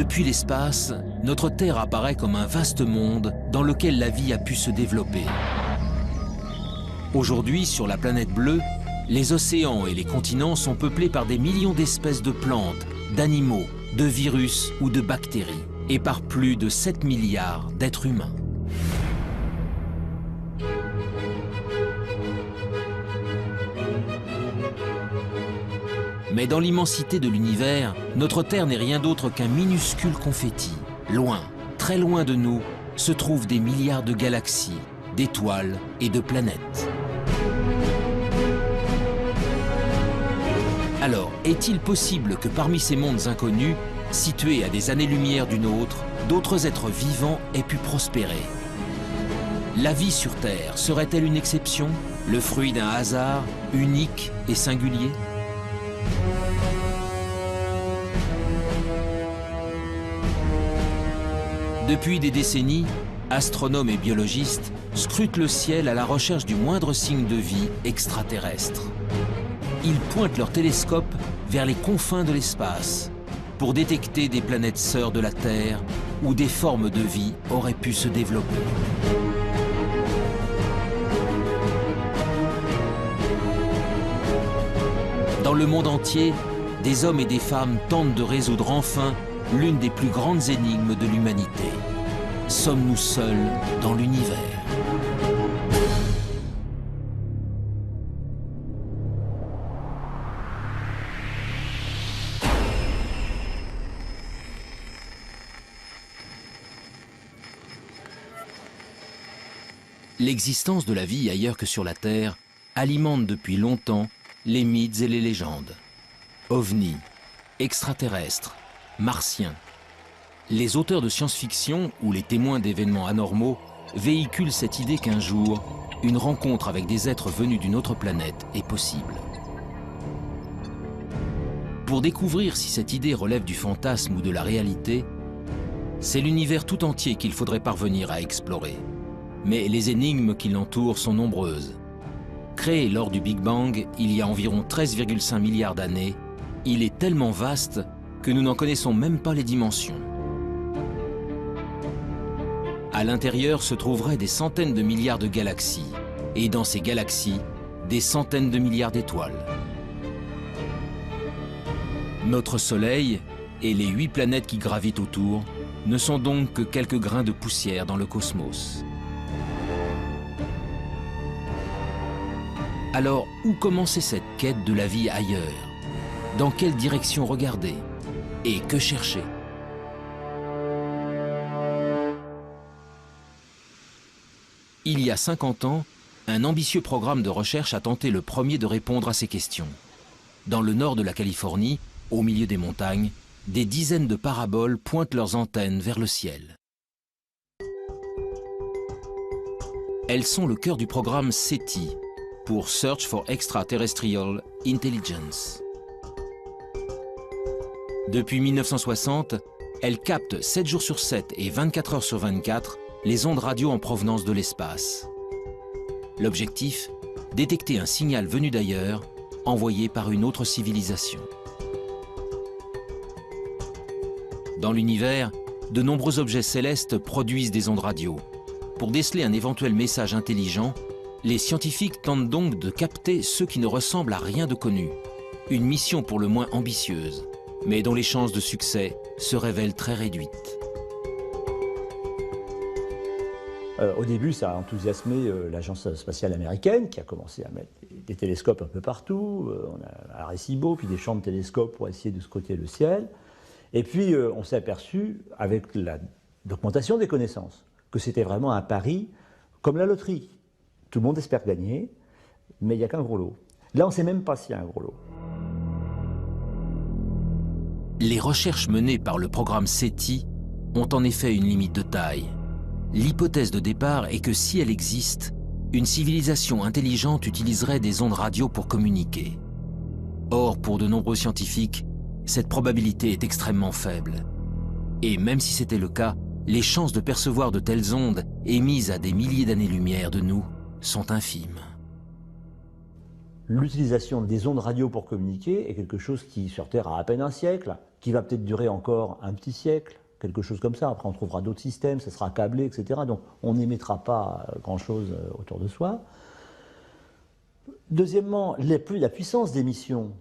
Depuis l'espace, notre Terre apparaît comme un vaste monde dans lequel la vie a pu se développer. Aujourd'hui, sur la planète bleue, les océans et les continents sont peuplés par des millions d'espèces de plantes, d'animaux, de virus ou de bactéries, et par plus de 7 milliards d'êtres humains. Mais dans l'immensité de l'univers, notre Terre n'est rien d'autre qu'un minuscule confetti. Loin, très loin de nous, se trouvent des milliards de galaxies, d'étoiles et de planètes. Alors, est-il possible que parmi ces mondes inconnus, situés à des années-lumière du nôtre, d'autres êtres vivants aient pu prospérer? La vie sur Terre serait-elle une exception, le fruit d'un hasard unique et singulier? Depuis des décennies, astronomes et biologistes scrutent le ciel à la recherche du moindre signe de vie extraterrestre. Ils pointent leurs télescopes vers les confins de l'espace pour détecter des planètes sœurs de la Terre où des formes de vie auraient pu se développer. Dans le monde entier, des hommes et des femmes tentent de résoudre enfin l'une des plus grandes énigmes de l'humanité. Sommes-nous seuls dans l'univers? L'existence de la vie ailleurs que sur la Terre alimente depuis longtemps les mythes et les légendes. OVNI, extraterrestres, martiens. Les auteurs de science-fiction ou les témoins d'événements anormaux véhiculent cette idée qu'un jour, une rencontre avec des êtres venus d'une autre planète est possible. Pour découvrir si cette idée relève du fantasme ou de la réalité, c'est l'univers tout entier qu'il faudrait parvenir à explorer. Mais les énigmes qui l'entourent sont nombreuses. Créé lors du Big Bang il y a environ 13,5 milliards d'années, il est tellement vaste que nous n'en connaissons même pas les dimensions. À l'intérieur se trouveraient des centaines de milliards de galaxies, et dans ces galaxies, des centaines de milliards d'étoiles. Notre Soleil et les 8 planètes qui gravitent autour ne sont donc que quelques grains de poussière dans le cosmos. Alors, où commencer cette quête de la vie ailleurs? Dans quelle direction regarder? Et que chercher? Il y a 50 ans, un ambitieux programme de recherche a tenté le premier de répondre à ces questions. Dans le nord de la Californie, au milieu des montagnes, des dizaines de paraboles pointent leurs antennes vers le ciel. Elles sont le cœur du programme SETI, pour Search for Extraterrestrial Intelligence. Depuis 1960, elles captent 7 jours sur 7 et 24 heures sur 24 les ondes radio en provenance de l'espace. L'objectif, détecter un signal venu d'ailleurs, envoyé par une autre civilisation. Dans l'univers, de nombreux objets célestes produisent des ondes radio. Pour déceler un éventuel message intelligent, les scientifiques tentent donc de capter ceux qui ne ressemblent à rien de connu. Une mission pour le moins ambitieuse, mais dont les chances de succès se révèlent très réduites. Au début, ça a enthousiasmé l'agence spatiale américaine qui a commencé à mettre des télescopes un peu partout. On a Arecibo, puis des champs de télescopes pour essayer de scruter le ciel. Et puis, on s'est aperçu, avec l'augmentation des connaissances, que c'était vraiment un pari comme la loterie. Tout le monde espère gagner, mais il n'y a qu'un gros lot. Là, on ne sait même pas s'il y a un gros lot. Les recherches menées par le programme SETI ont en effet une limite de taille. L'hypothèse de départ est que si elle existe, une civilisation intelligente utiliserait des ondes radio pour communiquer. Or, pour de nombreux scientifiques, cette probabilité est extrêmement faible. Et même si c'était le cas, les chances de percevoir de telles ondes émises à des milliers d'années-lumière de nous sont infimes. L'utilisation des ondes radio pour communiquer est quelque chose qui, sur Terre, a à peine un siècle. qui va peut-être durer encore un petit siècle, quelque chose comme ça. Après, on trouvera d'autres systèmes, ça sera câblé, etc. Donc, on n'émettra pas grand-chose autour de soi. Deuxièmement, la puissance d'émission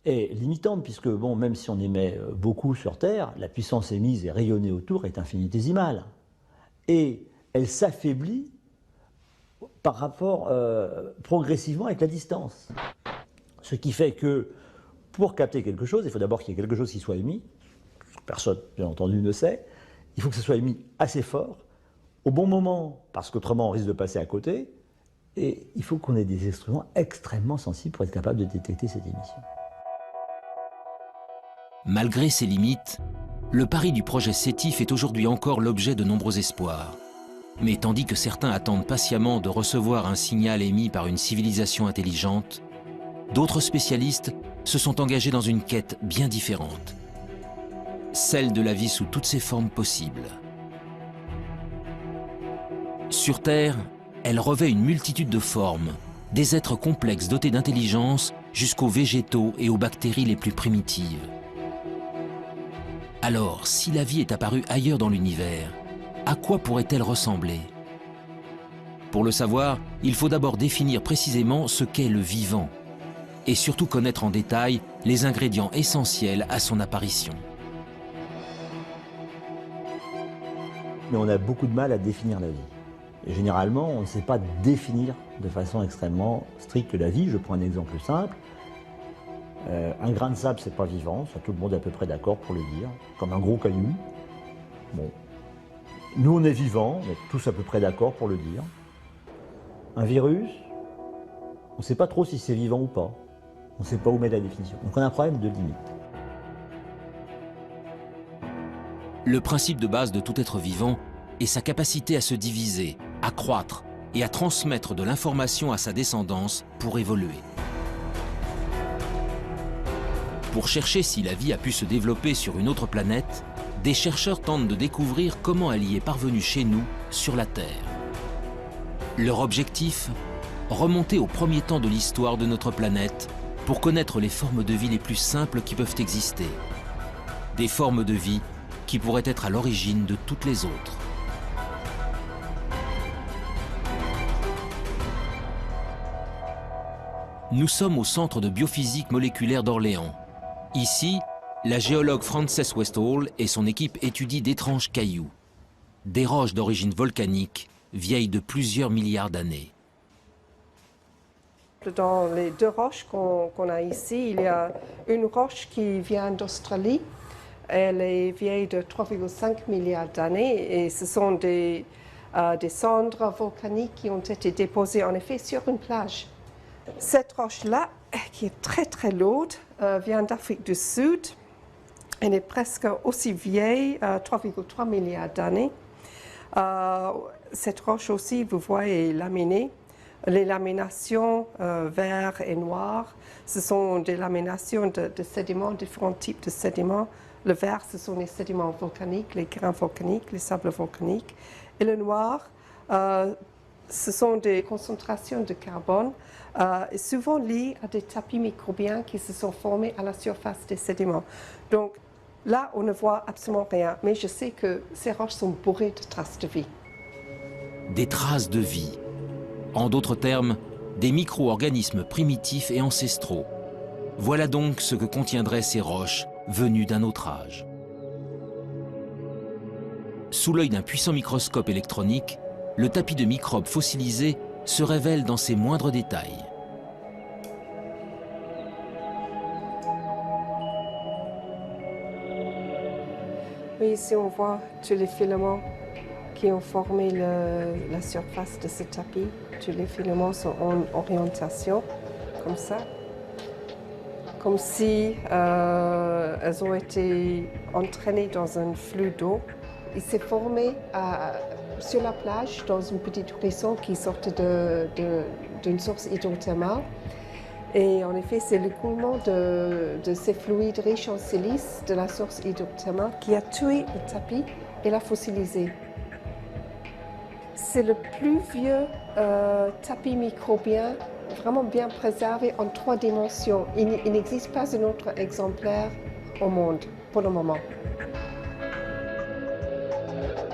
est limitante, puisque, bon, même si on émet beaucoup sur Terre, la puissance émise et rayonnée autour est infinitésimale. Et elle s'affaiblit par rapport progressivement avec la distance. Ce qui fait que pour capter quelque chose, il faut d'abord qu'il y ait quelque chose qui soit émis. Personne, bien entendu, ne sait. Il faut que ce soit émis assez fort, au bon moment, parce qu'autrement on risque de passer à côté. Et il faut qu'on ait des instruments extrêmement sensibles pour être capable de détecter cette émission. Malgré ses limites, le pari du projet SETI fait aujourd'hui encore l'objet de nombreux espoirs. Mais tandis que certains attendent patiemment de recevoir un signal émis par une civilisation intelligente, d'autres spécialistes se sont engagés dans une quête bien différente. Celle de la vie sous toutes ses formes possibles. Sur Terre, elle revêt une multitude de formes, des êtres complexes dotés d'intelligence jusqu'aux végétaux et aux bactéries les plus primitives. Alors, si la vie est apparue ailleurs dans l'univers, à quoi pourrait-elle ressembler? Pour le savoir, il faut d'abord définir précisément ce qu'est le vivant, et surtout connaître en détail les ingrédients essentiels à son apparition. Mais on a beaucoup de mal à définir la vie. Et généralement, on ne sait pas définir de façon extrêmement stricte la vie. Je prends un exemple simple. Un grain de sable, c'est pas vivant, ça tout le monde est à peu près d'accord pour le dire, comme un gros caillou. Bon. Nous, on est vivants, on est tous à peu près d'accord pour le dire. Un virus, on ne sait pas trop si c'est vivant ou pas. On ne sait pas où mettre la définition. Donc on a un problème de limite. Le principe de base de tout être vivant est sa capacité à se diviser, à croître et à transmettre de l'information à sa descendance pour évoluer. Pour chercher si la vie a pu se développer sur une autre planète, des chercheurs tentent de découvrir comment elle y est parvenue chez nous, sur la Terre. Leur objectif ? Remonter au premier temps de l'histoire de notre planète pour connaître les formes de vie les plus simples qui peuvent exister. Des formes de vie qui pourraient être à l'origine de toutes les autres. Nous sommes au Centre de biophysique moléculaire d'Orléans. Ici, la géologue Frances Westall et son équipe étudient d'étranges cailloux, des roches d'origine volcanique, vieilles de plusieurs milliards d'années. Dans les deux roches qu'on a ici, il y a une roche qui vient d'Australie. Elle est vieille de 3,5 milliards d'années et ce sont des cendres volcaniques qui ont été déposées en effet sur une plage. Cette roche-là, qui est très très lourde, vient d'Afrique du Sud. Elle est presque aussi vieille, 3,3 milliards d'années. Cette roche aussi, vous voyez, est laminée. Les laminations vert et noir, ce sont des laminations de sédiments, différents types de sédiments. Le vert, ce sont les sédiments volcaniques, les grains volcaniques, les sables volcaniques. Et le noir, ce sont des concentrations de carbone, souvent liées à des tapis microbiens qui se sont formés à la surface des sédiments. Donc là, on ne voit absolument rien, mais je sais que ces roches sont bourrées de traces de vie. Des traces de vie. En d'autres termes, des micro-organismes primitifs et ancestraux. Voilà donc ce que contiendraient ces roches venues d'un autre âge. Sous l'œil d'un puissant microscope électronique, le tapis de microbes fossilisés se révèle dans ses moindres détails. Oui, ici on voit tous les filaments qui ont formé la surface de ce tapis. Tous les filaments sont en orientation, comme ça. Comme si elles ont été entraînées dans un flux d'eau. Il s'est formé sur la plage, dans une petite ruisseau qui sortait d'une source hydrothermale. Et en effet, c'est l'écoulement de ces fluides riches en silice de la source hydrothermale qui a tué le tapis et l'a fossilisé. C'est le plus vieux tapis microbien vraiment bien préservé en 3 dimensions. Il n'existe pas un autre exemplaire au monde, pour le moment.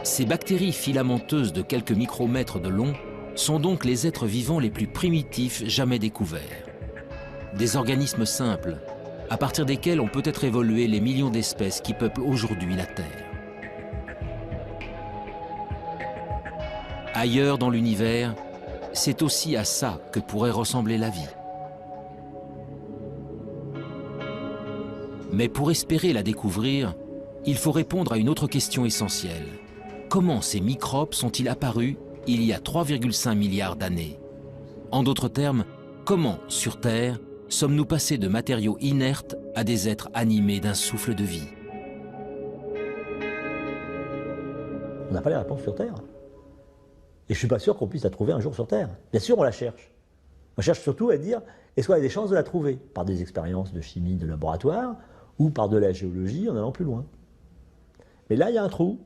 Ces bactéries filamenteuses de quelques micromètres de long sont donc les êtres vivants les plus primitifs jamais découverts. Des organismes simples, à partir desquels ont peut-être évolué les millions d'espèces qui peuplent aujourd'hui la Terre. Ailleurs dans l'univers, c'est aussi à ça que pourrait ressembler la vie. Mais pour espérer la découvrir, il faut répondre à une autre question essentielle. Comment ces microbes sont-ils apparus il y a 3,5 milliards d'années? En d'autres termes, comment, sur Terre, sommes-nous passés de matériaux inertes à des êtres animés d'un souffle de vie? On n'a pas les réponses sur Terre. Et je ne suis pas sûr qu'on puisse la trouver un jour sur Terre. Bien sûr, on la cherche. On cherche surtout à dire, est-ce qu'on a des chances de la trouver? Par des expériences de chimie de laboratoire ou par de la géologie en allant plus loin. Mais là, il y a un trou.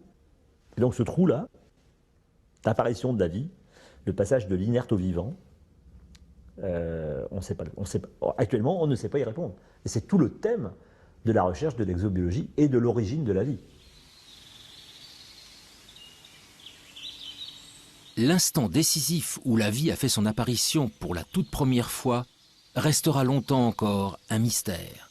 Et donc ce trou-là, l'apparition de la vie, le passage de l'inerte au vivant, actuellement, on ne sait pas y répondre. Et c'est tout le thème de la recherche de l'exobiologie et de l'origine de la vie. L'instant décisif où la vie a fait son apparition pour la toute première fois restera longtemps encore un mystère.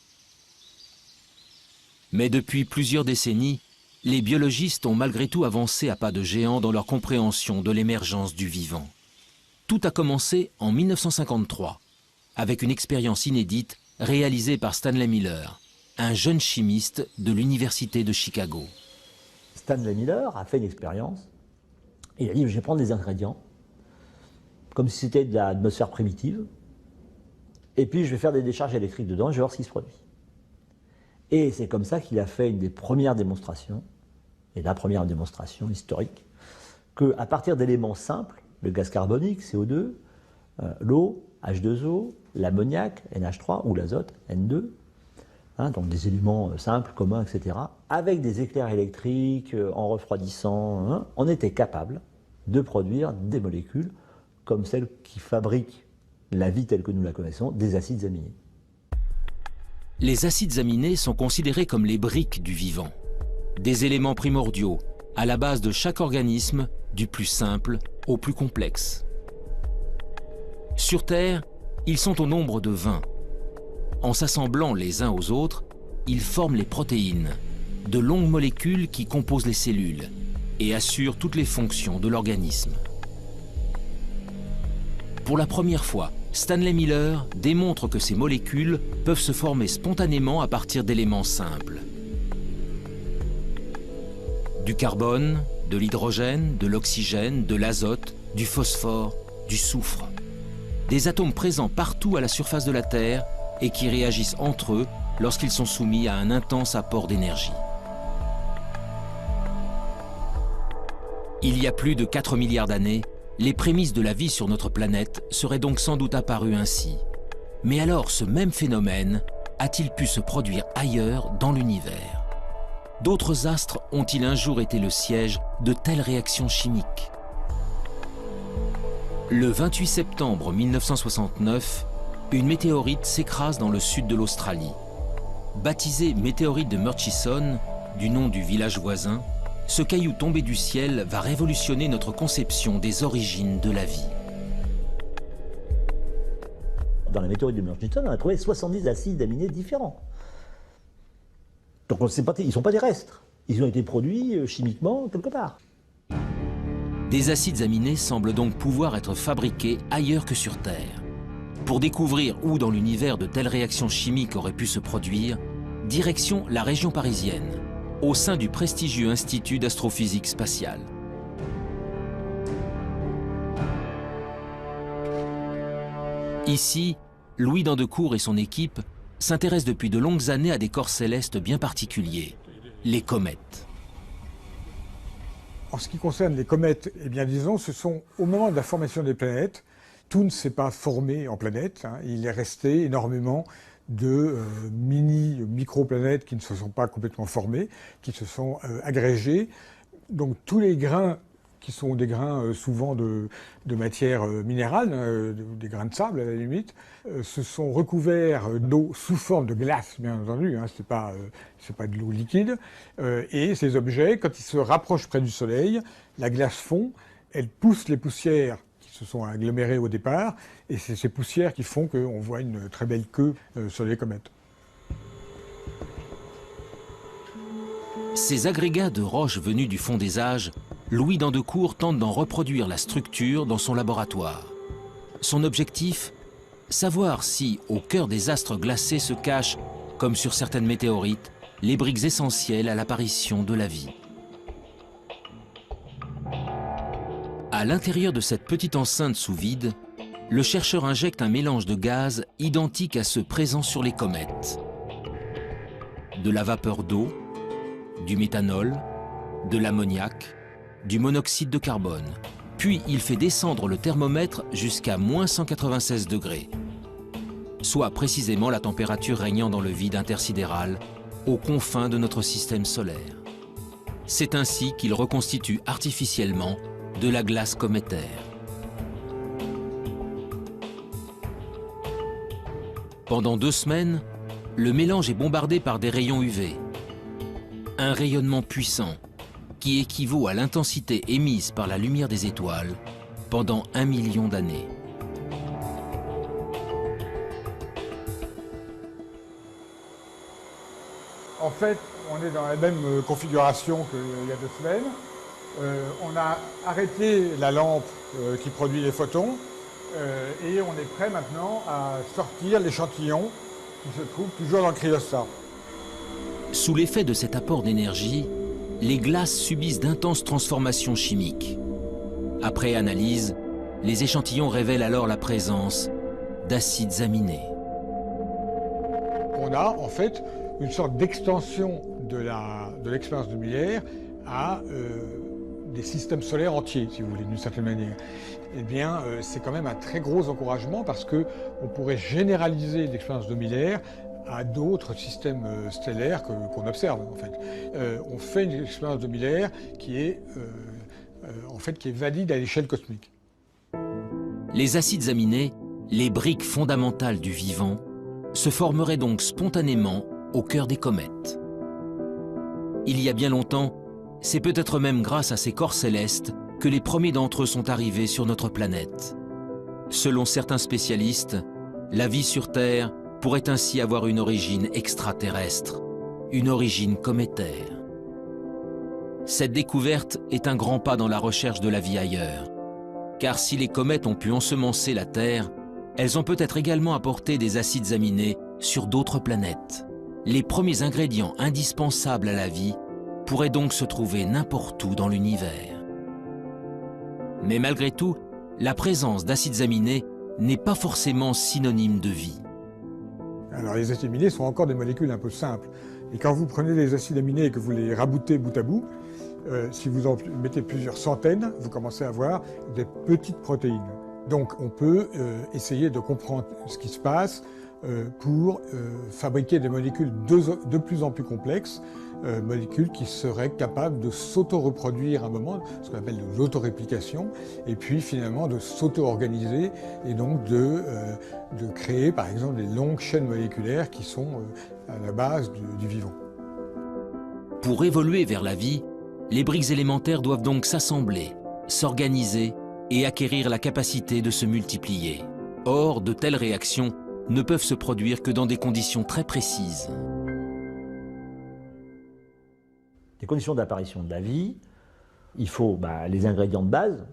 Mais depuis plusieurs décennies, les biologistes ont malgré tout avancé à pas de géant dans leur compréhension de l'émergence du vivant. Tout a commencé en 1953, avec une expérience inédite réalisée par Stanley Miller, un jeune chimiste de l'Université de Chicago. Stanley Miller a fait une expérience. Il a dit, je vais prendre des ingrédients, comme si c'était de l'atmosphère primitive, et puis je vais faire des décharges électriques dedans, et je vais voir ce qui se produit. Et c'est comme ça qu'il a fait une des premières démonstrations, et la première démonstration historique, qu'à partir d'éléments simples, le gaz carbonique, CO2, l'eau, H2O, l'ammoniac, NH3, ou l'azote, N2, donc des éléments simples, communs, etc., avec des éclairs électriques, en refroidissant, on était capable de produire des molécules comme celles qui fabriquent la vie telle que nous la connaissons, des acides aminés. Les acides aminés sont considérés comme les briques du vivant, des éléments primordiaux à la base de chaque organisme, du plus simple au plus complexe. Sur Terre, ils sont au nombre de 20. En s'assemblant les uns aux autres, ils forment les protéines, de longues molécules qui composent les cellules et assurent toutes les fonctions de l'organisme. Pour la première fois, Stanley Miller démontre que ces molécules peuvent se former spontanément à partir d'éléments simples. Du carbone, de l'hydrogène, de l'oxygène, de l'azote, du phosphore, du soufre. Des atomes présents partout à la surface de la Terre et qui réagissent entre eux lorsqu'ils sont soumis à un intense apport d'énergie. Il y a plus de 4 milliards d'années, les prémices de la vie sur notre planète seraient donc sans doute apparues ainsi. Mais alors, ce même phénomène a-t-il pu se produire ailleurs dans l'univers? D'autres astres ont-ils un jour été le siège de telles réactions chimiques? Le 28 septembre 1969, une météorite s'écrase dans le sud de l'Australie. Baptisée météorite de Murchison, du nom du village voisin, ce caillou tombé du ciel va révolutionner notre conception des origines de la vie. Dans la météorite de Murchison, on a trouvé 70 acides aminés différents. Donc ils ne sont pas terrestres. Ils ont été produits chimiquement quelque part. Des acides aminés semblent donc pouvoir être fabriqués ailleurs que sur Terre. Pour découvrir où dans l'univers de telles réactions chimiques auraient pu se produire, direction la région parisienne, au sein du prestigieux Institut d'astrophysique spatiale. Ici, Louis Dandecourt et son équipe s'intéressent depuis de longues années à des corps célestes bien particuliers, les comètes. En ce qui concerne les comètes, eh bien disons, ce sont au moment de la formation des planètes, tout ne s'est pas formé en planètes, il est resté énormément de micro-planètes qui ne se sont pas complètement formées, qui se sont agrégées. Donc tous les grains qui sont des grains souvent de matière minérale, des grains de sable à la limite, se sont recouverts d'eau sous forme de glace, bien entendu, hein, c'est pas de l'eau liquide. Et ces objets, quand ils se rapprochent près du Soleil, la glace fond, elle pousse les poussières qui se sont agglomérées au départ, et c'est ces poussières qui font qu'on voit une très belle queue sur les comètes. Ces agrégats de roches venus du fond des âges, Louis d'Andecourt tente d'en reproduire la structure dans son laboratoire. Son objectif, savoir si, au cœur des astres glacés se cachent, comme sur certaines météorites, les briques essentielles à l'apparition de la vie. À l'intérieur de cette petite enceinte sous vide, le chercheur injecte un mélange de gaz identique à ceux présents sur les comètes. De la vapeur d'eau, du méthanol, de l'ammoniac, du monoxyde de carbone. Puis il fait descendre le thermomètre jusqu'à -196 degrés, soit précisément la température régnant dans le vide intersidéral, aux confins de notre système solaire. C'est ainsi qu'il reconstitue artificiellement de la glace cométaire. Pendant 2 semaines, le mélange est bombardé par des rayons UV. Un rayonnement puissant qui équivaut à l'intensité émise par la lumière des étoiles pendant 1 million d'années. En fait, on est dans la même configuration qu'il y a 2 semaines. On a arrêté la lampe qui produit les photons et on est prêt maintenant à sortir l'échantillon qui se trouve toujours dans le cryostat. Sous l'effet de cet apport d'énergie, les glaces subissent d'intenses transformations chimiques. Après analyse, les échantillons révèlent alors la présence d'acides aminés. On a en fait une sorte d'extension de l'expérience de Miller à des systèmes solaires entiers, si vous voulez, d'une certaine manière. Eh bien, c'est quand même un très gros encouragement parce qu'on pourrait généraliser l'expérience de Miller à d'autres systèmes stellaires qu'on observe, en fait. On fait une expérience de Miller qui est valide à l'échelle cosmique. Les acides aminés, les briques fondamentales du vivant, se formeraient donc spontanément au cœur des comètes. Il y a bien longtemps, c'est peut-être même grâce à ces corps célestes que les premiers d'entre eux sont arrivés sur notre planète. Selon certains spécialistes, la vie sur Terre pourrait ainsi avoir une origine extraterrestre, une origine cométaire. Cette découverte est un grand pas dans la recherche de la vie ailleurs, car si les comètes ont pu ensemencer la Terre, elles ont peut-être également apporté des acides aminés sur d'autres planètes. Les premiers ingrédients indispensables à la vie pourraient donc se trouver n'importe où dans l'univers. Mais malgré tout, la présence d'acides aminés n'est pas forcément synonyme de vie. Alors les acides aminés sont encore des molécules un peu simples. Et quand vous prenez les acides aminés et que vous les raboutez bout à bout, si vous en mettez plusieurs centaines, vous commencez à avoir des petites protéines. Donc on peut essayer de comprendre ce qui se passe pour fabriquer des molécules de plus en plus complexes, molécules qui seraient capables de s'auto-reproduire à un moment, ce qu'on appelle de l'autoréplication, et puis finalement de s'auto-organiser et donc de créer par exemple des longues chaînes moléculaires qui sont à la base du vivant. Pour évoluer vers la vie, les briques élémentaires doivent donc s'assembler, s'organiser et acquérir la capacité de se multiplier. Or, de telles réactions ne peuvent se produire que dans des conditions très précises. Les conditions d'apparition de la vie, il faut les ingrédients de base,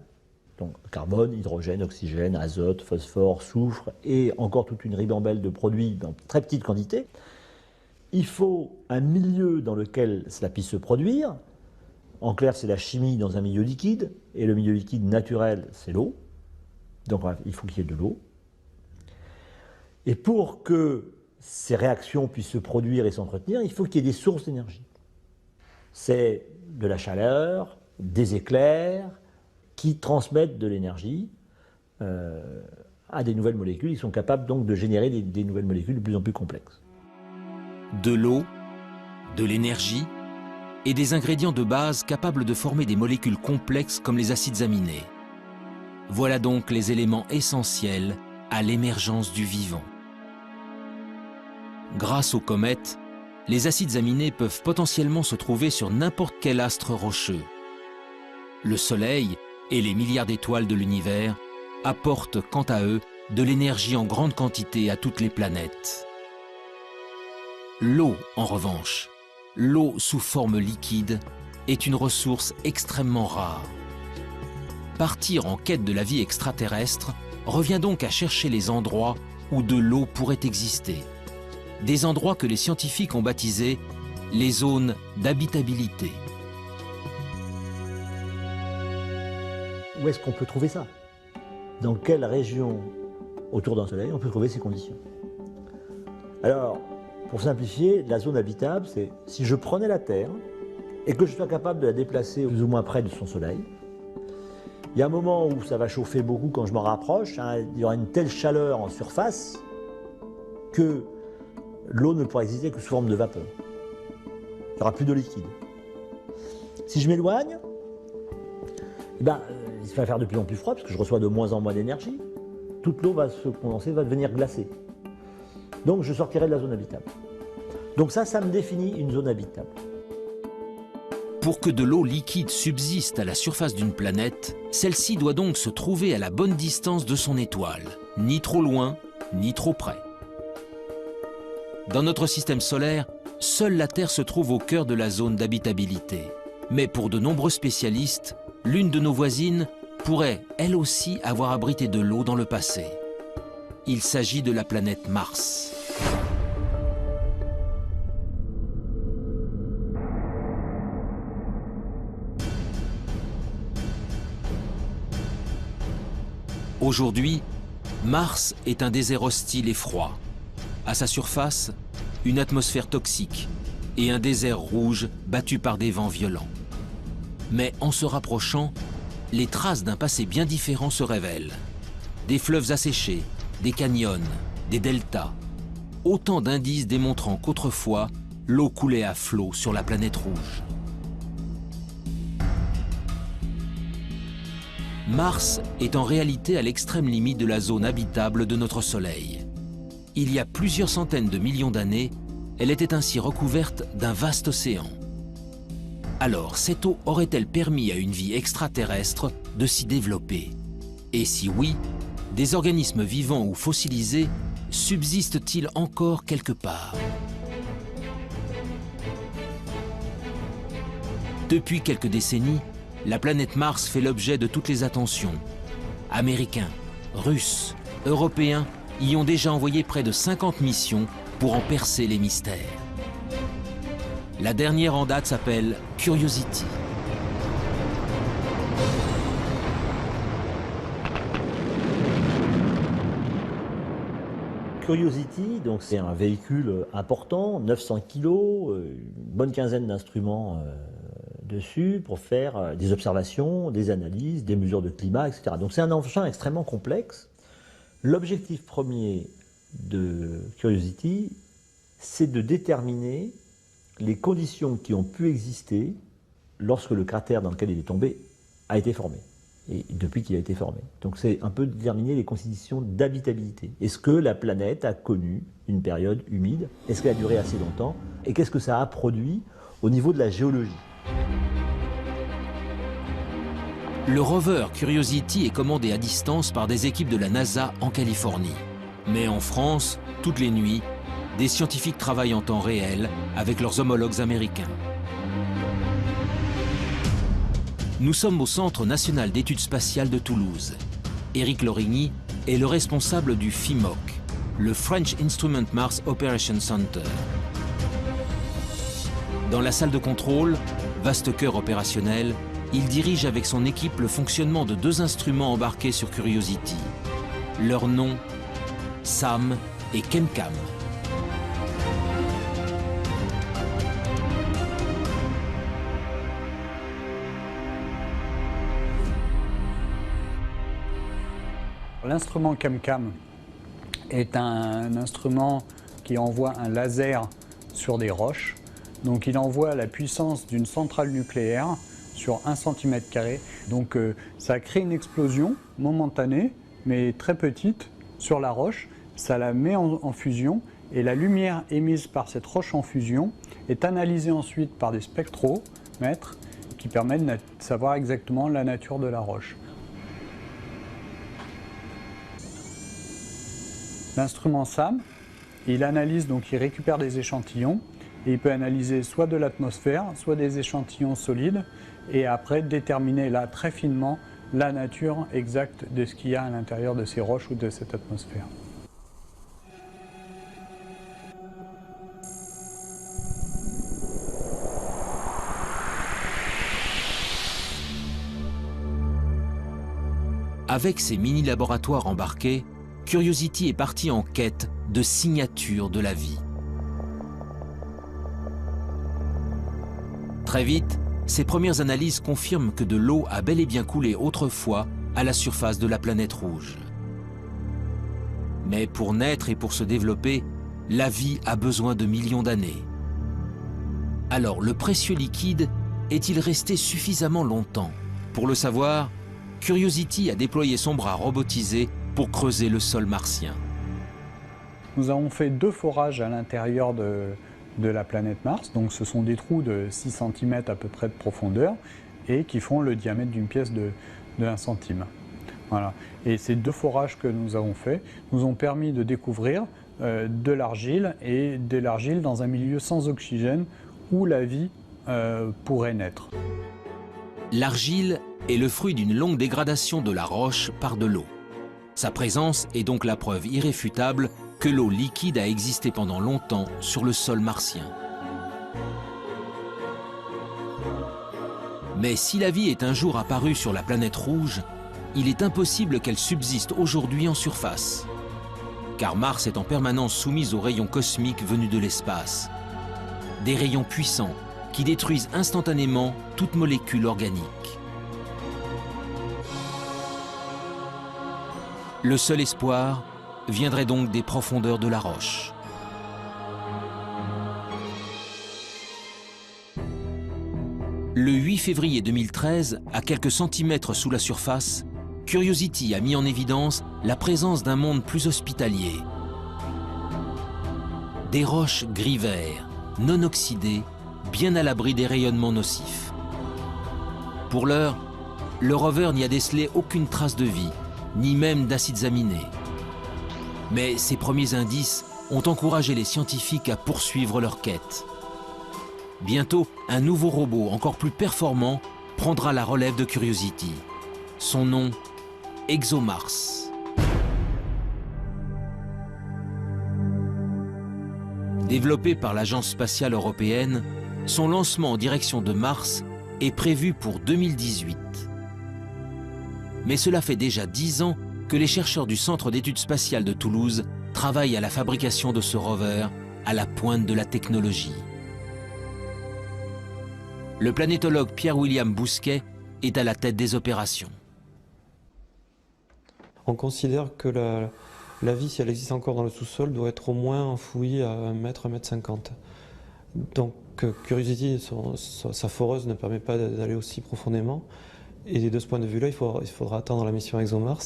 donc carbone, hydrogène, oxygène, azote, phosphore, soufre, et encore toute une ribambelle de produits dans très petites quantités. Il faut un milieu dans lequel cela puisse se produire. En clair, c'est la chimie dans un milieu liquide, et le milieu liquide naturel, c'est l'eau. Donc il faut qu'il y ait de l'eau. Et pour que ces réactions puissent se produire et s'entretenir, il faut qu'il y ait des sources d'énergie. C'est de la chaleur, des éclairs qui transmettent de l'énergie à des nouvelles molécules. Ils sont capables donc de générer des nouvelles molécules de plus en plus complexes. De l'eau, de l'énergie, et des ingrédients de base capables de former des molécules complexes comme les acides aminés. Voilà donc les éléments essentiels à l'émergence du vivant. Grâce aux comètes, les acides aminés peuvent potentiellement se trouver sur n'importe quel astre rocheux. Le Soleil et les milliards d'étoiles de l'univers apportent quant à eux de l'énergie en grande quantité à toutes les planètes. L'eau, en revanche, l'eau sous forme liquide, est une ressource extrêmement rare. Partir en quête de la vie extraterrestre revient donc à chercher les endroits où de l'eau pourrait exister. Des endroits que les scientifiques ont baptisés les zones d'habitabilité. Où est-ce qu'on peut trouver ça? Dans quelle région autour d'un soleil on peut trouver ces conditions? Alors, pour simplifier, la zone habitable, c'est si je prenais la Terre et que je sois capable de la déplacer plus ou moins près de son soleil. Il y a un moment où ça va chauffer beaucoup quand je m'en rapproche, hein, il y aura une telle chaleur en surface que l'eau ne pourra exister que sous forme de vapeur. Il n'y aura plus de liquide. Si je m'éloigne, eh ben, il va faire de plus en plus froid parce que je reçois de moins en moins d'énergie. Toute l'eau va se condenser, va devenir glacée. Donc je sortirai de la zone habitable. Donc ça me définit une zone habitable. Pour que de l'eau liquide subsiste à la surface d'une planète, celle-ci doit donc se trouver à la bonne distance de son étoile, ni trop loin, ni trop près. Dans notre système solaire, seule la Terre se trouve au cœur de la zone d'habitabilité. Mais pour de nombreux spécialistes, l'une de nos voisines pourrait, elle aussi, avoir abrité de l'eau dans le passé. Il s'agit de la planète Mars. Aujourd'hui, Mars est un désert hostile et froid. À sa surface, une atmosphère toxique et un désert rouge battu par des vents violents. Mais en se rapprochant, les traces d'un passé bien différent se révèlent. Des fleuves asséchés, des canyons, des deltas. Autant d'indices démontrant qu'autrefois, l'eau coulait à flot sur la planète rouge. Mars est en réalité à l'extrême limite de la zone habitable de notre Soleil. Il y a plusieurs centaines de millions d'années, elle était ainsi recouverte d'un vaste océan. Alors, cette eau aurait-elle permis à une vie extraterrestre de s'y développer? Et si oui, des organismes vivants ou fossilisés subsistent-ils encore quelque part? Depuis quelques décennies, la planète Mars fait l'objet de toutes les attentions. Américains, Russes, Européens y ont déjà envoyé près de 50 missions pour en percer les mystères. La dernière en date s'appelle Curiosity. Curiosity, donc c'est un véhicule important, 900 kg, une bonne quinzaine d'instruments dessus pour faire des observations, des analyses, des mesures de climat, etc. Donc c'est un engin extrêmement complexe. L'objectif premier de Curiosity, c'est de déterminer les conditions qui ont pu exister lorsque le cratère dans lequel il est tombé a été formé, et depuis qu'il a été formé. Donc c'est un peu déterminer les conditions d'habitabilité. Est-ce que la planète a connu une période humide? Est-ce qu'elle a duré assez longtemps? Et qu'est-ce que ça a produit au niveau de la géologie? Le rover Curiosity est commandé à distance par des équipes de la NASA en Californie. Mais en France, toutes les nuits, des scientifiques travaillent en temps réel avec leurs homologues américains. Nous sommes au Centre national d'études spatiales de Toulouse. Éric Lorigny est le responsable du FIMOC, le French Instrument Mars Operation Center. Dans la salle de contrôle, vaste cœur opérationnel, il dirige avec son équipe le fonctionnement de 2 instruments embarqués sur Curiosity. Leurs noms, SAM et ChemCam. L'instrument ChemCam est un instrument qui envoie un laser sur des roches Donc il envoie la puissance d'une centrale nucléaire sur 1 cm². Donc ça crée une explosion momentanée, mais très petite, sur la roche. Ça la met en fusion et la lumière émise par cette roche en fusion est analysée ensuite par des spectromètres qui permettent de savoir exactement la nature de la roche. L'instrument SAM, il analyse, donc il récupère des échantillons et il peut analyser soit de l'atmosphère, soit des échantillons solides et après déterminer là très finement la nature exacte de ce qu'il y a à l'intérieur de ces roches ou de cette atmosphère. Avec ses mini-laboratoires embarqués, Curiosity est parti en quête de signatures de la vie. Très vite, ses premières analyses confirment que de l'eau a bel et bien coulé autrefois à la surface de la planète rouge. Mais pour naître et pour se développer, la vie a besoin de millions d'années. Alors, le précieux liquide est-il resté suffisamment longtemps? Pour le savoir, Curiosity a déployé son bras robotisé pour creuser le sol martien. Nous avons fait 2 forages à l'intérieur de la planète Mars. Donc ce sont des trous de 6 cm à peu près de profondeur et qui font le diamètre d'une pièce de 1 centime. Voilà. Et ces 2 forages que nous avons faits nous ont permis de découvrir de l'argile et de l'argile dans un milieu sans oxygène où la vie pourrait naître. L'argile est le fruit d'une longue dégradation de la roche par de l'eau. Sa présence est donc la preuve irréfutable que l'eau liquide a existé pendant longtemps sur le sol martien. Mais si la vie est un jour apparue sur la planète rouge, il est impossible qu'elle subsiste aujourd'hui en surface. Car Mars est en permanence soumise aux rayons cosmiques venus de l'espace. Des rayons puissants qui détruisent instantanément toute molécule organique. Le seul espoir viendrait donc des profondeurs de la roche. Le 8 février 2013, à quelques centimètres sous la surface, Curiosity a mis en évidence la présence d'un monde plus hospitalier. Des roches gris-vert, non oxydées, bien à l'abri des rayonnements nocifs. Pour l'heure, le rover n'y a décelé aucune trace de vie, ni même d'acides aminés. Mais ces premiers indices ont encouragé les scientifiques à poursuivre leur quête. Bientôt, un nouveau robot encore plus performant prendra la relève de Curiosity. Son nom, ExoMars. Développé par l'Agence spatiale européenne, son lancement en direction de Mars est prévu pour 2018. Mais cela fait déjà 10 ans que les chercheurs du Centre d'études spatiales de Toulouse travaillent à la fabrication de ce rover à la pointe de la technologie. Le planétologue Pierre-William Bousquet est à la tête des opérations. On considère que la vie, si elle existe encore dans le sous-sol, doit être au moins enfouie à 1 mètre, 1 mètre 50. Donc Curiosity, sa foreuse ne permet pas d'aller aussi profondément. Et de ce point de vue-là, il faudra attendre la mission ExoMars,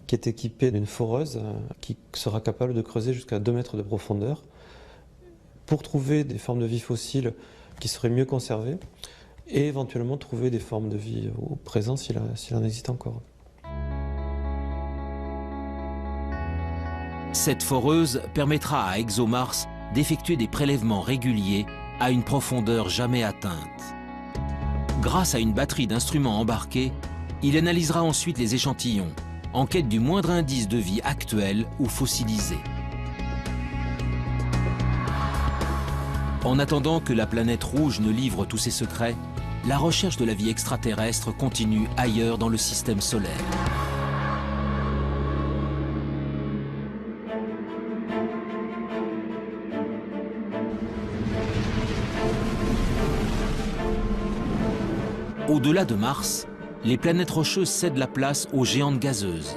qui est équipée d'une foreuse qui sera capable de creuser jusqu'à 2 mètres de profondeur pour trouver des formes de vie fossiles qui seraient mieux conservées et éventuellement trouver des formes de vie au présent s'il en existe encore. Cette foreuse permettra à ExoMars d'effectuer des prélèvements réguliers à une profondeur jamais atteinte. Grâce à une batterie d'instruments embarqués, il analysera ensuite les échantillons, en quête du moindre indice de vie actuelle ou fossilisée. En attendant que la planète rouge ne livre tous ses secrets, la recherche de la vie extraterrestre continue ailleurs dans le système solaire. Au-delà de Mars, les planètes rocheuses cèdent la place aux géantes gazeuses.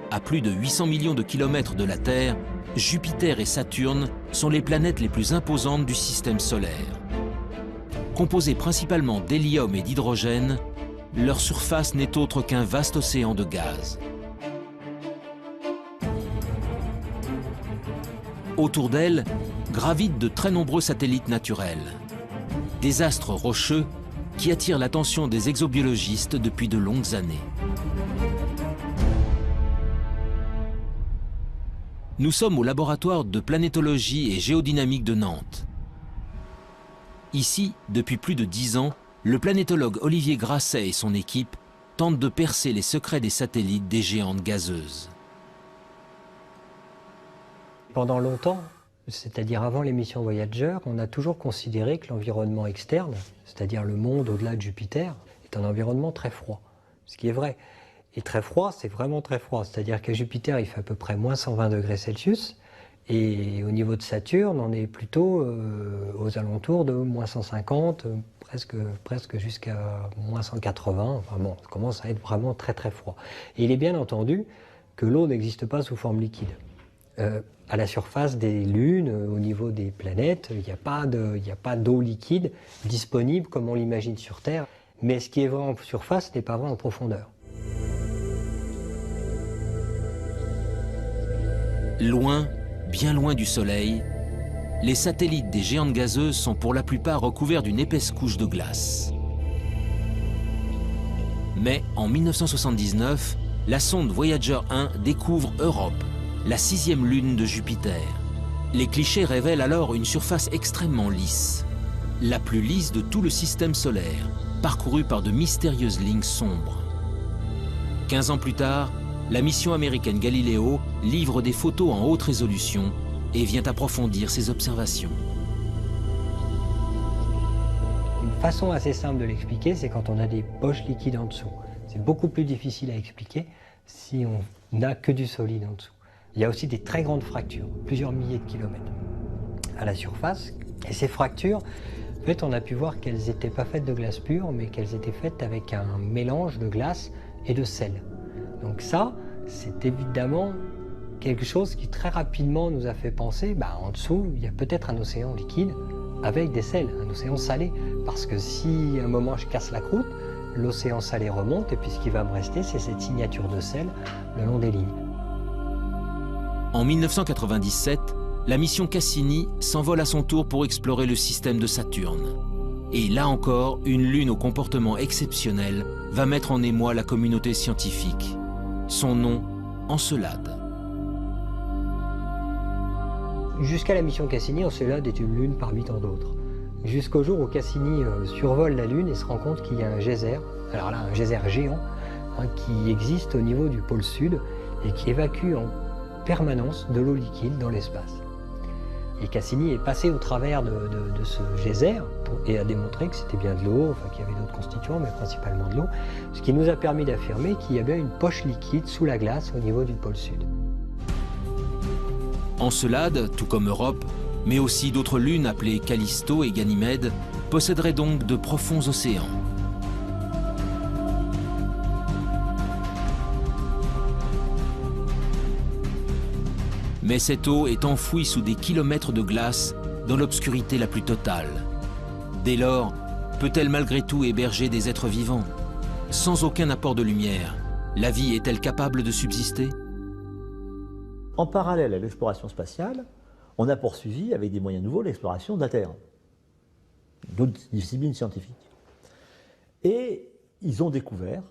À plus de 800 millions de kilomètres de la Terre, Jupiter et Saturne sont les planètes les plus imposantes du système solaire. composés principalement d'hélium et d'hydrogène, leur surface n'est autre qu'un vaste océan de gaz. Autour d'elle gravitent de très nombreux satellites naturels, des astres rocheux qui attirent l'attention des exobiologistes depuis de longues années. Nous sommes au laboratoire de planétologie et géodynamique de Nantes. Ici, depuis plus de 10 ans, le planétologue Olivier Grasset et son équipe tentent de percer les secrets des satellites des géantes gazeuses. Pendant longtemps, c'est-à-dire avant les missions Voyager, on a toujours considéré que l'environnement externe, c'est-à-dire le monde au-delà de Jupiter, est un environnement très froid, ce qui est vrai. Et très froid, c'est vraiment très froid, c'est-à-dire qu'à Jupiter, il fait à peu près moins 120 degrés Celsius, et au niveau de Saturne, on est plutôt aux alentours de moins 150, presque jusqu'à moins 180, enfin bon, ça commence à être vraiment très très froid. Et il est bien entendu que l'eau n'existe pas sous forme liquide. À la surface des lunes, au niveau des planètes, il n'y a pas d'eau liquide disponible comme on l'imagine sur Terre. Mais ce qui est vrai en surface n'est pas vrai en profondeur. Loin, bien loin du Soleil, les satellites des géantes gazeuses sont pour la plupart recouverts d'une épaisse couche de glace. Mais en 1979, la sonde Voyager 1 découvre Europe, la 6e lune de Jupiter. Les clichés révèlent alors une surface extrêmement lisse, la plus lisse de tout le système solaire, parcourue par de mystérieuses lignes sombres. 15 ans plus tard, la mission américaine Galileo livre des photos en haute résolution et vient approfondir ses observations. Une façon assez simple de l'expliquer, c'est quand on a des poches liquides en dessous. C'est beaucoup plus difficile à expliquer si on n'a que du solide en dessous. Il y a aussi des très grandes fractures, plusieurs milliers de kilomètres à la surface. Et ces fractures, en fait, on a pu voir qu'elles n'étaient pas faites de glace pure, mais qu'elles étaient faites avec un mélange de glace et de sel. Donc ça, c'est évidemment quelque chose qui très rapidement nous a fait penser, en dessous, il y a peut-être un océan liquide avec des sels, un océan salé. Parce que si à un moment je casse la croûte, l'océan salé remonte et puis ce qui va me rester, c'est cette signature de sel le long des lignes. En 1997, la mission Cassini s'envole à son tour pour explorer le système de Saturne. Et là encore, une lune au comportement exceptionnel va mettre en émoi la communauté scientifique. Son nom, Encelade. Jusqu'à la mission Cassini, Encelade est une lune parmi tant d'autres. Jusqu'au jour où Cassini survole la Lune et se rend compte qu'il y a un geyser, alors là un geyser géant, qui existe au niveau du pôle sud et qui évacue en permanence de l'eau liquide dans l'espace. Et Cassini est passé au travers de ce geyser et a démontré que c'était bien de l'eau, enfin qu'il y avait d'autres constituants, mais principalement de l'eau, ce qui nous a permis d'affirmer qu'il y avait une poche liquide sous la glace au niveau du pôle sud. Encelade, tout comme Europe, mais aussi d'autres lunes appelées Callisto et Ganymède, posséderaient donc de profonds océans. Mais cette eau est enfouie sous des kilomètres de glace dans l'obscurité la plus totale. Dès lors, peut-elle malgré tout héberger des êtres vivants? Sans aucun apport de lumière, la vie est-elle capable de subsister? En parallèle à l'exploration spatiale, on a poursuivi avec des moyens nouveaux l'exploration de la Terre, d'autres disciplines scientifiques. Et ils ont découvert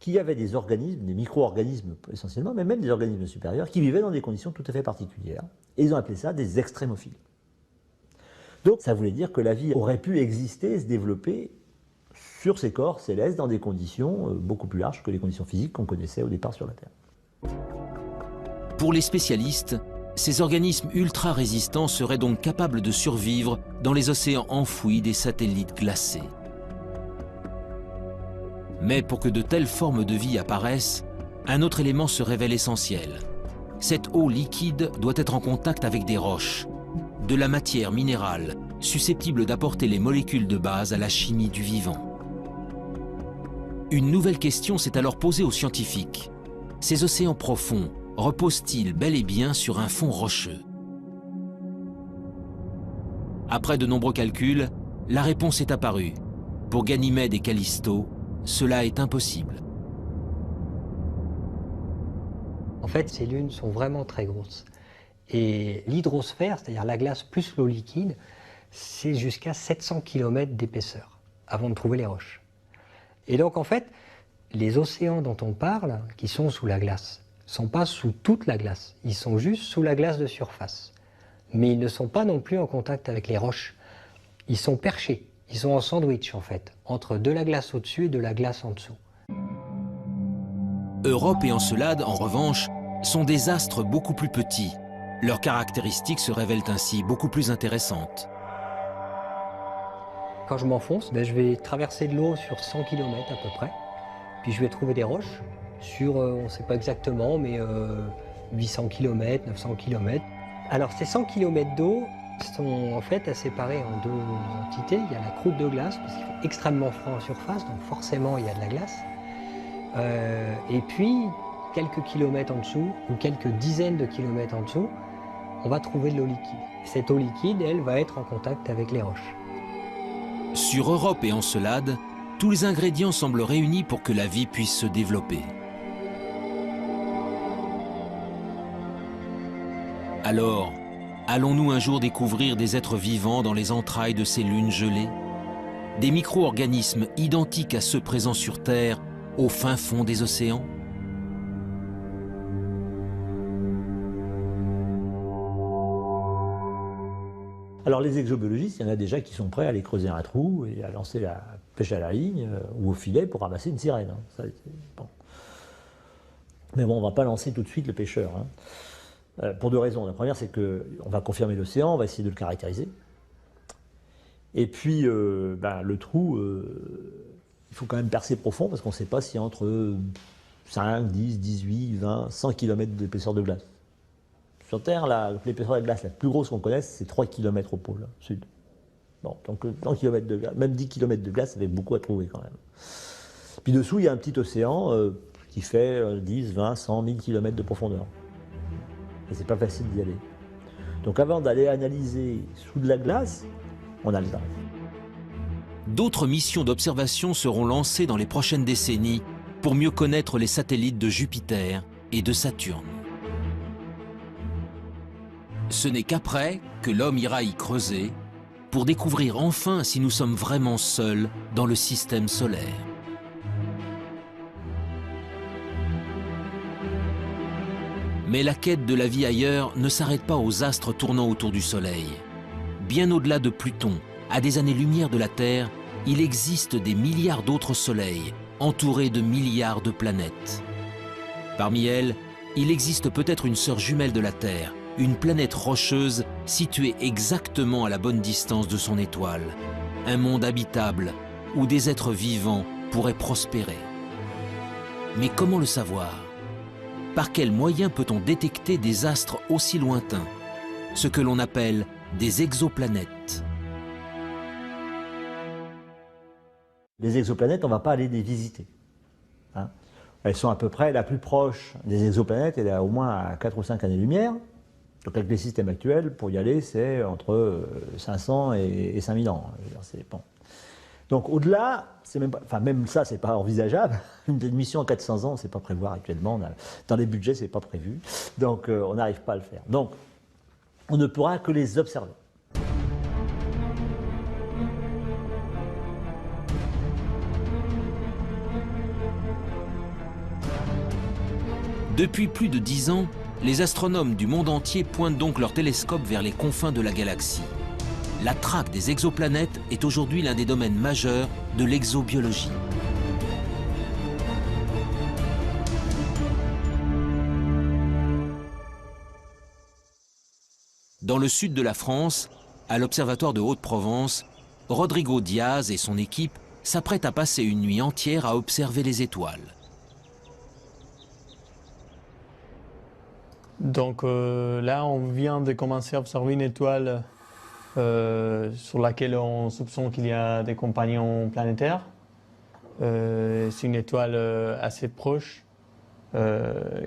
qu'il y avait des organismes, des micro-organismes essentiellement, mais même des organismes supérieurs, qui vivaient dans des conditions tout à fait particulières. Et ils ont appelé ça des extrémophiles. Donc ça voulait dire que la vie aurait pu exister et se développer sur ces corps célestes dans des conditions beaucoup plus larges que les conditions physiques qu'on connaissait au départ sur la Terre. Pour les spécialistes, ces organismes ultra résistants seraient donc capables de survivre dans les océans enfouis des satellites glacés. Mais pour que de telles formes de vie apparaissent, un autre élément se révèle essentiel. Cette eau liquide doit être en contact avec des roches, de la matière minérale, susceptible d'apporter les molécules de base à la chimie du vivant. Une nouvelle question s'est alors posée aux scientifiques. Ces océans profonds reposent-ils bel et bien sur un fond rocheux? Après de nombreux calculs, la réponse est apparue. Pour Ganymède et Callisto, cela est impossible. En fait, ces lunes sont vraiment très grosses. Et l'hydrosphère, c'est-à-dire la glace plus l'eau liquide, c'est jusqu'à 700 km d'épaisseur avant de trouver les roches. Et donc en fait, les océans dont on parle, qui sont sous la glace, ne sont pas sous toute la glace, ils sont juste sous la glace de surface. Mais ils ne sont pas non plus en contact avec les roches. Ils sont perchés, ils sont en sandwich en fait, entre de la glace au-dessus et de la glace en dessous. Europe et Encelade, en revanche, sont des astres beaucoup plus petits. Leurs caractéristiques se révèlent ainsi beaucoup plus intéressantes. Quand je m'enfonce, je vais traverser de l'eau sur 100 km à peu près. Puis je vais trouver des roches sur, on ne sait pas exactement, mais 800 km, 900 km. Alors ces 100 km d'eau sont en fait à séparer en deux entités. Il y a la croûte de glace, parce qu'il fait extrêmement froid en surface, donc forcément il y a de la glace. Et puis, quelques kilomètres en dessous, ou quelques dizaines de kilomètres en dessous, on va trouver de l'eau liquide. Cette eau liquide, elle, va être en contact avec les roches. Sur Europe et Encelade, tous les ingrédients semblent réunis pour que la vie puisse se développer. Alors, allons-nous un jour découvrir des êtres vivants dans les entrailles de ces lunes gelées? Des micro-organismes identiques à ceux présents sur Terre, au fin fond des océans? Alors les exobiologistes, il y en a déjà qui sont prêts à aller creuser un trou et à lancer la pêche à la ligne ou au filet pour ramasser une sirène. Hein. Ça, bon. Mais bon, on ne va pas lancer tout de suite le pêcheur. Hein. Pour deux raisons. La première, c'est qu'on va confirmer l'océan, on va essayer de le caractériser. Et puis, le trou, il faut quand même percer profond parce qu'on ne sait pas si entre 5, 10, 18, 20, 100 km d'épaisseur de glace. Sur Terre, l'épaisseur de glace la plus grosse qu'on connaisse, c'est 3 km au pôle sud. Bon, donc 100 km de glace, même 10 km de glace, ça fait beaucoup à trouver quand même. Puis dessous, il y a un petit océan qui fait 10, 20, 100, 1000 km de profondeur. Et c'est pas facile d'y aller. Donc avant d'aller analyser sous de la glace, on a le temps. D'autres missions d'observation seront lancées dans les prochaines décennies pour mieux connaître les satellites de Jupiter et de Saturne. Ce n'est qu'après que l'homme ira y creuser pour découvrir enfin si nous sommes vraiment seuls dans le système solaire. Mais la quête de la vie ailleurs ne s'arrête pas aux astres tournant autour du Soleil. Bien au-delà de Pluton, à des années-lumière de la Terre, il existe des milliards d'autres soleils, entourés de milliards de planètes. Parmi elles, il existe peut-être une sœur jumelle de la Terre, une planète rocheuse située exactement à la bonne distance de son étoile. Un monde habitable où des êtres vivants pourraient prospérer. Mais comment le savoir? Par quels moyens peut-on détecter des astres aussi lointains, ce que l'on appelle des exoplanètes? Les exoplanètes, on ne va pas aller les visiter. Hein. Elles sont à peu près la plus proche des exoplanètes, elle est au moins à 4 ou 5 années-lumière. Donc avec les systèmes actuels, pour y aller, c'est entre 500 et 5000 ans. Bon. Donc au-delà, même ça, c'est pas envisageable. Une mission en 400 ans, c'est pas prévoir actuellement. Dans les budgets, c'est pas prévu. Donc on n'arrive pas à le faire. Donc on ne pourra que les observer. Depuis plus de 10 ans, les astronomes du monde entier pointent donc leurs télescopes vers les confins de la galaxie. La traque des exoplanètes est aujourd'hui l'un des domaines majeurs de l'exobiologie. Dans le sud de la France, à l'Observatoire de Haute-Provence, Rodrigo Diaz et son équipe s'apprêtent à passer une nuit entière à observer les étoiles. Donc là, on vient de commencer à observer une étoile sur laquelle on soupçonne qu'il y a des compagnons planétaires. C'est une étoile assez proche,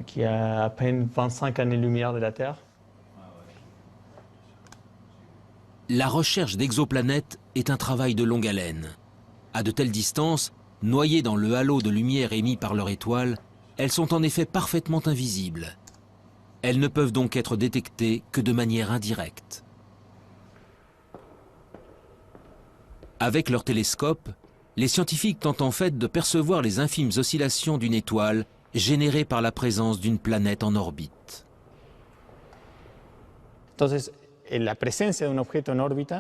qui a à peine 25 années-lumière de la Terre. La recherche d'exoplanètes est un travail de longue haleine. À de telles distances, noyées dans le halo de lumière émis par leur étoile, elles sont en effet parfaitement invisibles. Elles ne peuvent donc être détectées que de manière indirecte. Avec leur télescope, les scientifiques tentent en fait de percevoir les infimes oscillations d'une étoile générées par la présence d'une planète en orbite. Entonces, la présence d'un objet en orbite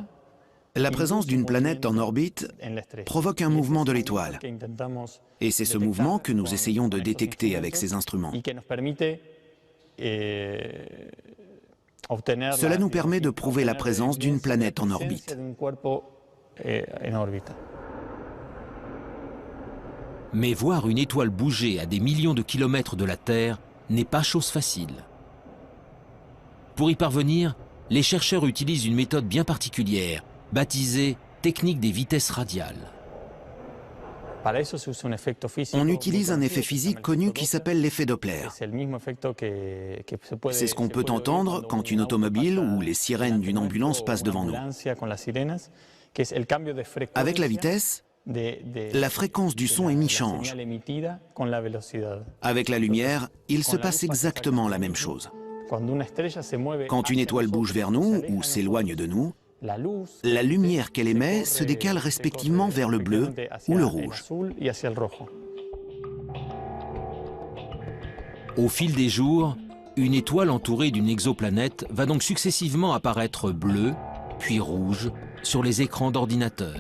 La présence d'une planète en orbite provoque un mouvement de l'étoile. Et c'est ce mouvement que nous essayons de détecter avec ces instruments. Cela nous permet de prouver la présence d'une planète en orbite. Mais voir une étoile bouger à des millions de kilomètres de la Terre n'est pas chose facile. Pour y parvenir, les chercheurs utilisent une méthode bien particulière, baptisée technique des vitesses radiales. On utilise un effet physique connu qui s'appelle l'effet Doppler. C'est ce qu'on peut entendre quand une automobile ou les sirènes d'une ambulance passent devant nous. Avec la vitesse, la fréquence du son émis change. Avec la lumière, il se passe exactement la même chose. Quand une étoile bouge vers nous ou s'éloigne de nous, la lumière qu'elle émet se décale respectivement vers le bleu ou le rouge. Au fil des jours, une étoile entourée d'une exoplanète va donc successivement apparaître bleue, puis rouge, sur les écrans d'ordinateur.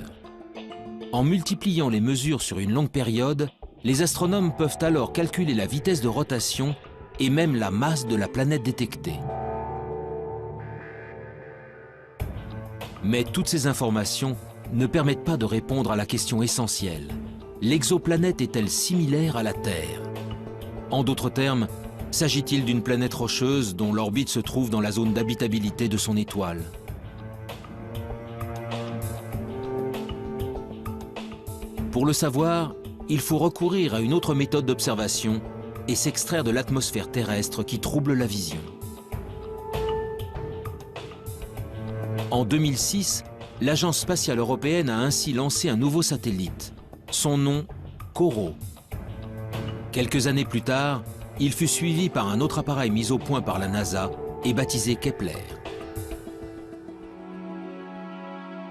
En multipliant les mesures sur une longue période, les astronomes peuvent alors calculer la vitesse de rotation et même la masse de la planète détectée. Mais toutes ces informations ne permettent pas de répondre à la question essentielle. L'exoplanète est-elle similaire à la Terre? En d'autres termes, s'agit-il d'une planète rocheuse dont l'orbite se trouve dans la zone d'habitabilité de son étoile? Pour le savoir, il faut recourir à une autre méthode d'observation et s'extraire de l'atmosphère terrestre qui trouble la vision. En 2006, l'Agence spatiale européenne a ainsi lancé un nouveau satellite. Son nom, COROT. Quelques années plus tard, il fut suivi par un autre appareil mis au point par la NASA et baptisé Kepler.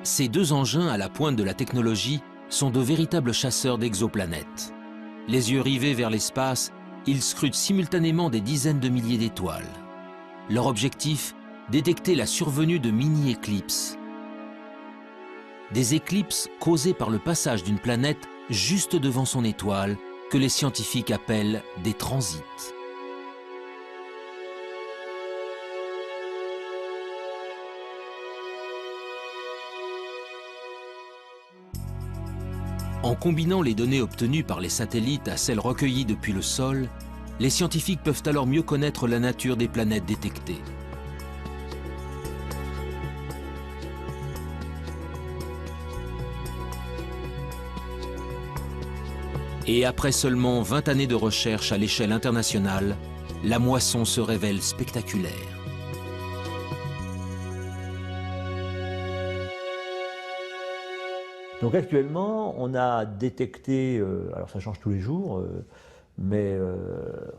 Ces deux engins à la pointe de la technologie sont de véritables chasseurs d'exoplanètes. Les yeux rivés vers l'espace, ils scrutent simultanément des dizaines de milliers d'étoiles. Leur objectif, détecter la survenue de mini-éclipses. Des éclipses causées par le passage d'une planète juste devant son étoile, que les scientifiques appellent des transits. En combinant les données obtenues par les satellites à celles recueillies depuis le sol, les scientifiques peuvent alors mieux connaître la nature des planètes détectées. Et après seulement 20 années de recherche à l'échelle internationale, la moisson se révèle spectaculaire. Donc actuellement, on a détecté, alors ça change tous les jours, mais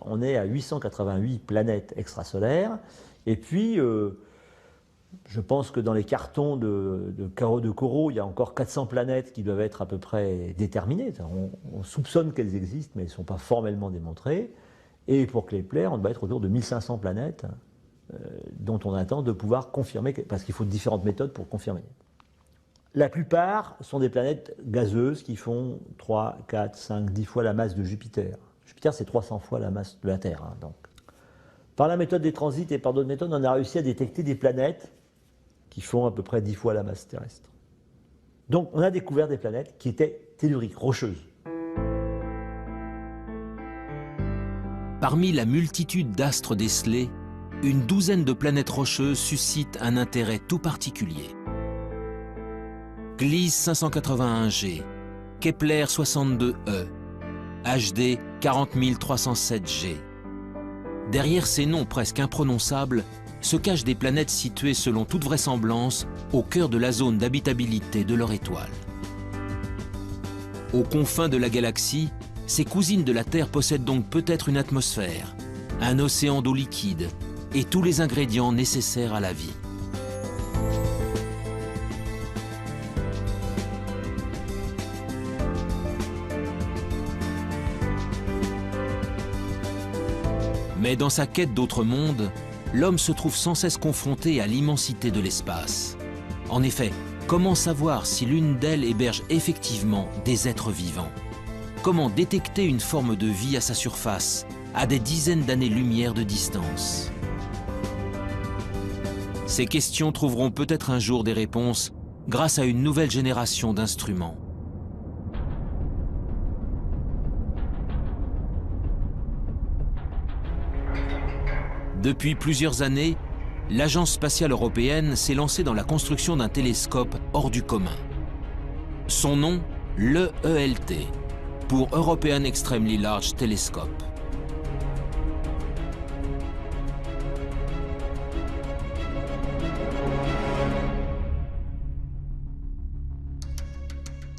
on est à 888 planètes extrasolaires. Et puis, je pense que dans les cartons de COROT, il y a encore 400 planètes qui doivent être à peu près déterminées. On soupçonne qu'elles existent, mais elles ne sont pas formellement démontrées. Et pour Kepler, on doit être autour de 1500 planètes dont on attend de pouvoir confirmer, parce qu'il faut différentes méthodes pour confirmer. La plupart sont des planètes gazeuses qui font 3, 4, 5, 10 fois la masse de Jupiter. Jupiter, c'est 300 fois la masse de la Terre. Donc. Par la méthode des transits et par d'autres méthodes, on a réussi à détecter des planètes qui font à peu près 10 fois la masse terrestre. Donc on a découvert des planètes qui étaient telluriques, rocheuses. Parmi la multitude d'astres décelés, une douzaine de planètes rocheuses suscitent un intérêt tout particulier. Gliese 581G, Kepler 62e, HD 40307G. Derrière ces noms presque imprononçables, se cachent des planètes situées selon toute vraisemblance au cœur de la zone d'habitabilité de leur étoile. Aux confins de la galaxie, ces cousines de la Terre possèdent donc peut-être une atmosphère, un océan d'eau liquide et tous les ingrédients nécessaires à la vie. Mais dans sa quête d'autres mondes, l'homme se trouve sans cesse confronté à l'immensité de l'espace. En effet, comment savoir si l'une d'elles héberge effectivement des êtres vivants? Comment détecter une forme de vie à sa surface, à des dizaines d'années-lumière de distance? Ces questions trouveront peut-être un jour des réponses grâce à une nouvelle génération d'instruments. Depuis plusieurs années, l'Agence spatiale européenne s'est lancée dans la construction d'un télescope hors du commun. Son nom, l'EELT, pour European Extremely Large Telescope.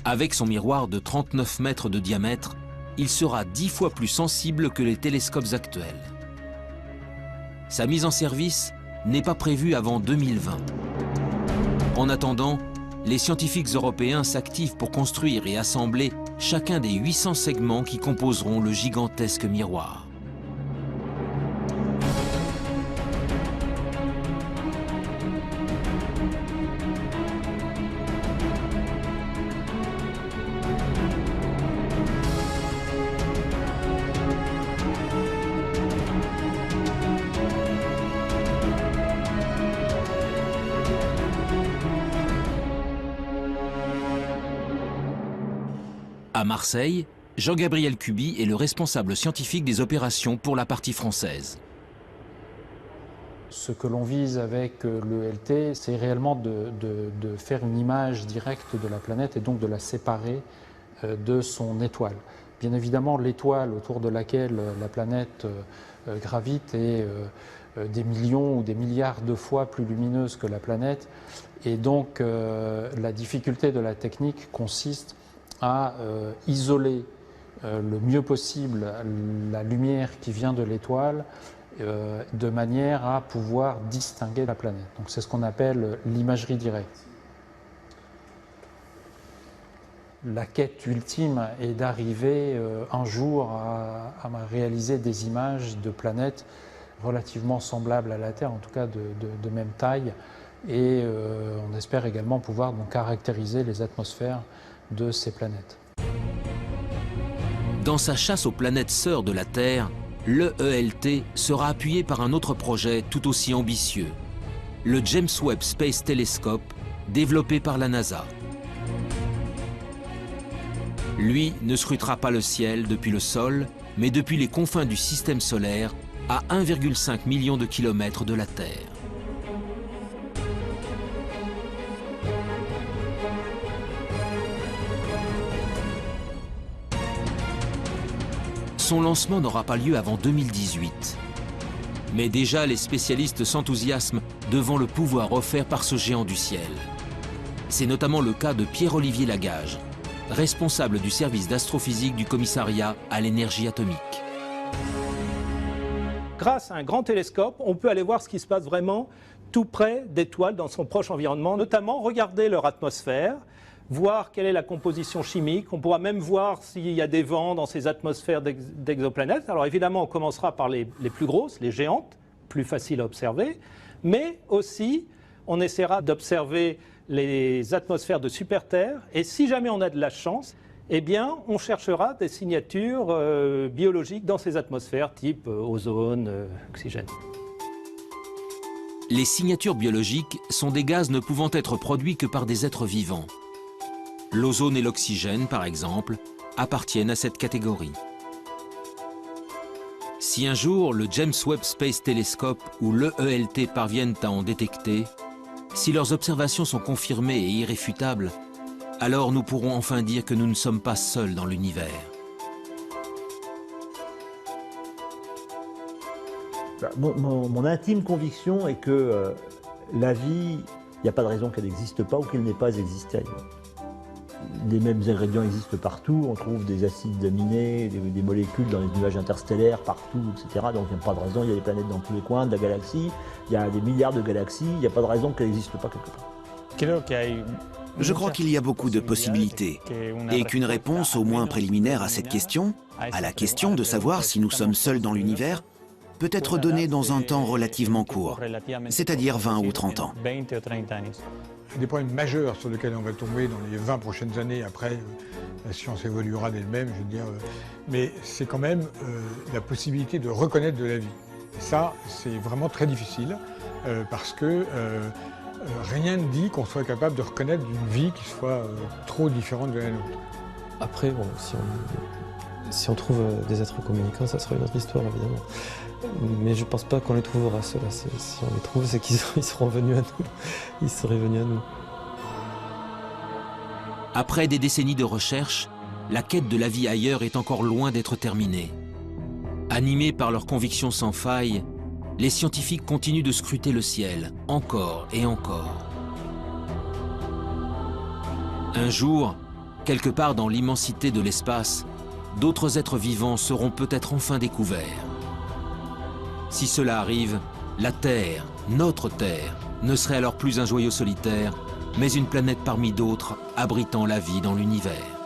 Avec son miroir de 39 mètres de diamètre, il sera 10 fois plus sensible que les télescopes actuels. Sa mise en service n'est pas prévue avant 2020. En attendant, les scientifiques européens s'activent pour construire et assembler chacun des 800 segments qui composeront le gigantesque miroir. À Marseille, Jean-Gabriel Cuby est le responsable scientifique des opérations pour la partie française. Ce que l'on vise avec l'ELT, c'est réellement de faire une image directe de la planète et donc de la séparer de son étoile. Bien évidemment, l'étoile autour de laquelle la planète gravite est des millions ou des milliards de fois plus lumineuse que la planète. Et donc, la difficulté de la technique consiste à isoler le mieux possible la lumière qui vient de l'étoile de manière à pouvoir distinguer la planète. Donc c'est ce qu'on appelle l'imagerie directe. La quête ultime est d'arriver un jour à réaliser des images de planètes relativement semblables à la Terre, en tout cas de même taille, et on espère également pouvoir donc caractériser les atmosphères de ces planètes. Dans sa chasse aux planètes sœurs de la Terre, l'EELT sera appuyé par un autre projet tout aussi ambitieux, le James Webb Space Telescope, développé par la NASA. Lui ne scrutera pas le ciel depuis le sol, mais depuis les confins du système solaire, à 1,5 million de kilomètres de la Terre. Son lancement n'aura pas lieu avant 2018. Mais déjà, les spécialistes s'enthousiasment devant le pouvoir offert par ce géant du ciel. C'est notamment le cas de Pierre-Olivier Lagage, responsable du service d'astrophysique du commissariat à l'énergie atomique. Grâce à un grand télescope, on peut aller voir ce qui se passe vraiment tout près d'étoiles dans son proche environnement, notamment regarder leur atmosphère, voir quelle est la composition chimique. On pourra même voir s'il y a des vents dans ces atmosphères d'exoplanètes. Alors évidemment, on commencera par les plus grosses, les géantes, plus faciles à observer, mais aussi on essaiera d'observer les atmosphères de super-Terre, et si jamais on a de la chance, eh bien, on cherchera des signatures biologiques dans ces atmosphères, type ozone, oxygène. Les signatures biologiques sont des gaz ne pouvant être produits que par des êtres vivants. L'ozone et l'oxygène, par exemple, appartiennent à cette catégorie. Si un jour le James Webb Space Telescope ou l'EELT parviennent à en détecter, si leurs observations sont confirmées et irréfutables, alors nous pourrons enfin dire que nous ne sommes pas seuls dans l'univers. Mon intime conviction est que la vie, il n'y a pas de raison qu'elle n'existe pas ou qu'elle n'ait pas existé ailleurs. Les mêmes ingrédients existent partout, on trouve des acides aminés, des molécules dans les nuages interstellaires partout, etc. Donc il n'y a pas de raison, il y a des planètes dans tous les coins de la galaxie, il y a des milliards de galaxies, il n'y a pas de raison qu'elle n'existe pas quelque part. Je crois qu'il y a beaucoup de possibilités et qu'une réponse au moins préliminaire à cette question, à la question de savoir si nous sommes seuls dans l'univers, peut être donnée dans un temps relativement court, c'est-à-dire 20 ou 30 ans. Des problèmes majeurs sur lesquels on va tomber dans les 20 prochaines années. Après, la science évoluera d'elle-même, je veux dire. Mais c'est quand même la possibilité de reconnaître de la vie. Et ça, c'est vraiment très difficile parce que rien ne dit qu'on soit capable de reconnaître une vie qui soit trop différente de la nôtre. Après, bon, si on trouve des êtres communicants, ça sera une autre histoire, évidemment. Mais je ne pense pas qu'on les trouvera, ceux-là. Si on les trouve, c'est qu'ils seront venus à nous. Ils seraient venus à nous. Après des décennies de recherche, la quête de la vie ailleurs est encore loin d'être terminée. Animés par leurs convictions sans faille, les scientifiques continuent de scruter le ciel, encore et encore. Un jour, quelque part dans l'immensité de l'espace, d'autres êtres vivants seront peut-être enfin découverts. Si cela arrive, la Terre, notre Terre, ne serait alors plus un joyau solitaire, mais une planète parmi d'autres abritant la vie dans l'univers.